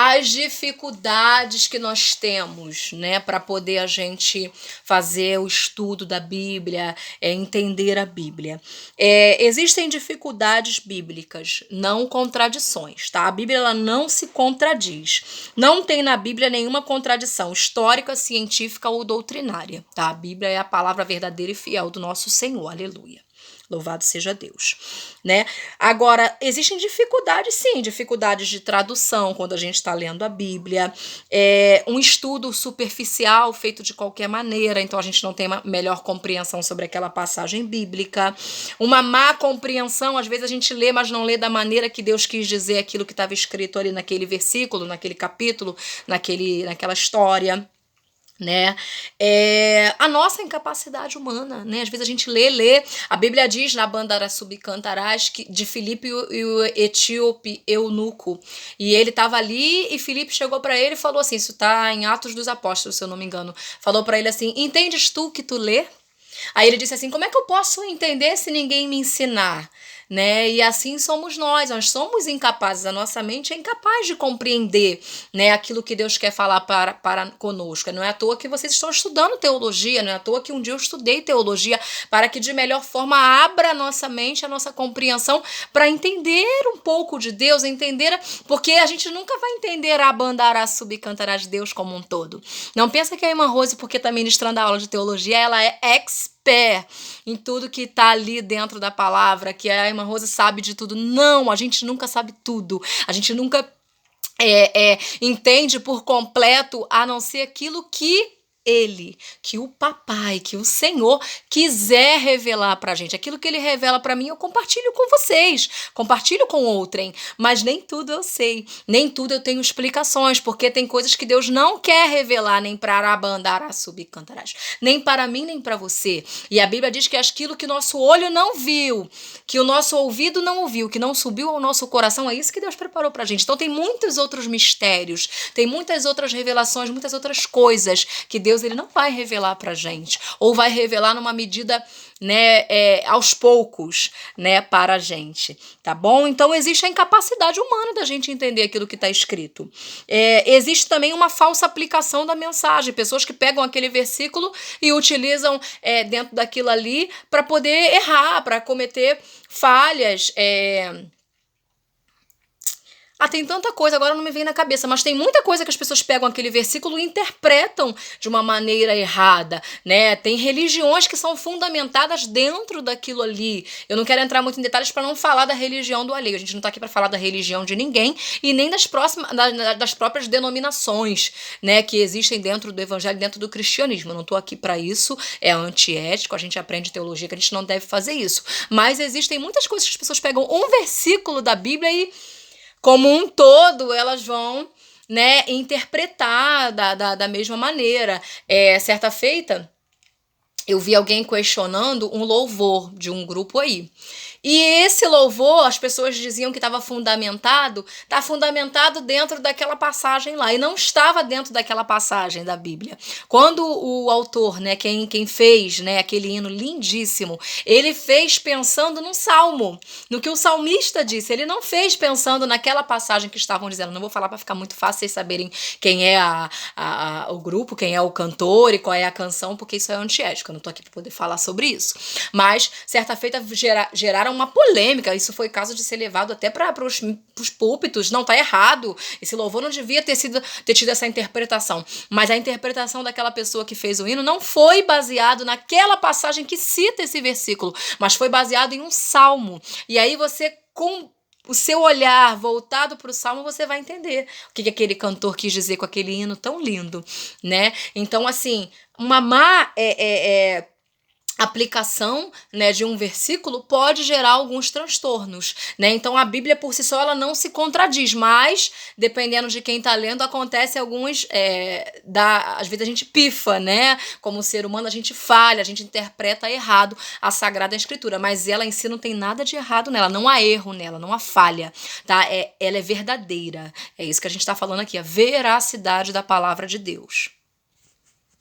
as dificuldades que nós temos, né, para poder a gente fazer o estudo da Bíblia, entender a Bíblia. Existem dificuldades bíblicas, não contradições, tá? A Bíblia ela não se contradiz. Não tem na Bíblia nenhuma contradição histórica, científica ou doutrinária, tá? A Bíblia é a palavra verdadeira e fiel do nosso Senhor, aleluia. Louvado seja Deus, né? Agora, existem dificuldades, sim, dificuldades de tradução quando a gente está lendo a Bíblia, um estudo superficial feito de qualquer maneira, então a gente não tem uma melhor compreensão sobre aquela passagem bíblica, uma má compreensão, às vezes a gente lê, mas não lê da maneira que Deus quis dizer aquilo que estava escrito ali naquele versículo, naquele capítulo, naquela história. Né? A nossa incapacidade humana, né? Às vezes a gente lê, a Bíblia diz na Bandara Subcantarás de Filipe e o etíope eunuco, e ele estava ali e Filipe chegou para ele e falou assim, isso está em Atos dos Apóstolos, se eu não me engano, falou para ele assim, entendes tu que tu lê? Aí ele disse assim, como é que eu posso entender se ninguém me ensinar? Né? E assim somos nós somos incapazes, a nossa mente é incapaz de compreender, né, aquilo que Deus quer falar para conosco. Não é à toa que vocês estão estudando teologia, não é à toa que um dia eu estudei teologia para que de melhor forma abra a nossa mente, a nossa compreensão para entender um pouco de Deus, porque a gente nunca vai entender a Bandara Subcantará de Deus como um todo. Não pensa que a irmã Rose, porque está ministrando a aula de teologia, ela é expert em tudo que está ali dentro da palavra, que a irmã Rosa sabe de tudo. Não, a gente nunca sabe tudo. A gente nunca entende por completo, a não ser aquilo que o papai, que o Senhor quiser revelar pra gente. Aquilo que ele revela pra mim, eu compartilho com vocês, compartilho com outrem, mas nem tudo eu sei, nem tudo eu tenho explicações, porque tem coisas que Deus não quer revelar, nem para Arabandara Subcantarás, nem para mim, nem para você. E a Bíblia diz que aquilo que nosso olho não viu, que o nosso ouvido não ouviu, que não subiu ao nosso coração, é isso que Deus preparou pra gente. Então tem muitos outros mistérios, tem muitas outras revelações, muitas outras coisas que Deus ele não vai revelar pra gente, ou vai revelar numa medida, né, aos poucos, né, para a gente, tá bom? Então existe a incapacidade humana da gente entender aquilo que está escrito. Existe também uma falsa aplicação da mensagem, pessoas que pegam aquele versículo e utilizam dentro daquilo ali para poder errar, para cometer falhas, tem tanta coisa, agora não me vem na cabeça, mas tem muita coisa que as pessoas pegam aquele versículo e interpretam de uma maneira errada, né? Tem religiões que são fundamentadas dentro daquilo ali. Eu não quero entrar muito em detalhes para não falar da religião do alheio. A gente não está aqui para falar da religião de ninguém e nem das próprias denominações, né, que existem dentro do evangelho, dentro do cristianismo. Eu não estou aqui para isso, é antiético, a gente aprende teologia que a gente não deve fazer isso. Mas existem muitas coisas que as pessoas pegam um versículo da Bíblia e como um todo, elas vão, né, interpretar da mesma maneira. Certa feita, eu vi alguém questionando um louvor de um grupo aí. E esse louvor, as pessoas diziam que estava fundamentado, está fundamentado dentro daquela passagem lá, e não estava dentro daquela passagem da Bíblia. Quando o autor, né, quem fez, né, aquele hino lindíssimo, ele fez pensando num salmo, no que o salmista disse, ele não fez pensando naquela passagem que estavam dizendo. Não vou falar para ficar muito fácil vocês saberem quem é o grupo, quem é o cantor e qual é a canção, porque isso é antiético, eu não estou aqui para poder falar sobre isso. Mas, certa feita, geraram uma polêmica, isso foi caso de ser levado até para os púlpitos, não, tá errado, esse louvor não devia ter tido essa interpretação, mas a interpretação daquela pessoa que fez o hino não foi baseado naquela passagem que cita esse versículo, mas foi baseado em um salmo, e aí você, com o seu olhar voltado para o salmo, você vai entender o que aquele cantor quis dizer com aquele hino tão lindo, né? Então, assim, uma má aplicação, né, de um versículo pode gerar alguns transtornos, né? Então a Bíblia por si só ela não se contradiz, mas dependendo de quem está lendo acontece alguns às vezes a gente pifa, né? Como ser humano a gente falha, a gente interpreta errado a Sagrada Escritura, mas ela em si não tem nada de errado nela, não há erro nela, não há falha, tá? Ela é verdadeira, é isso que a gente está falando aqui, a veracidade da palavra de Deus.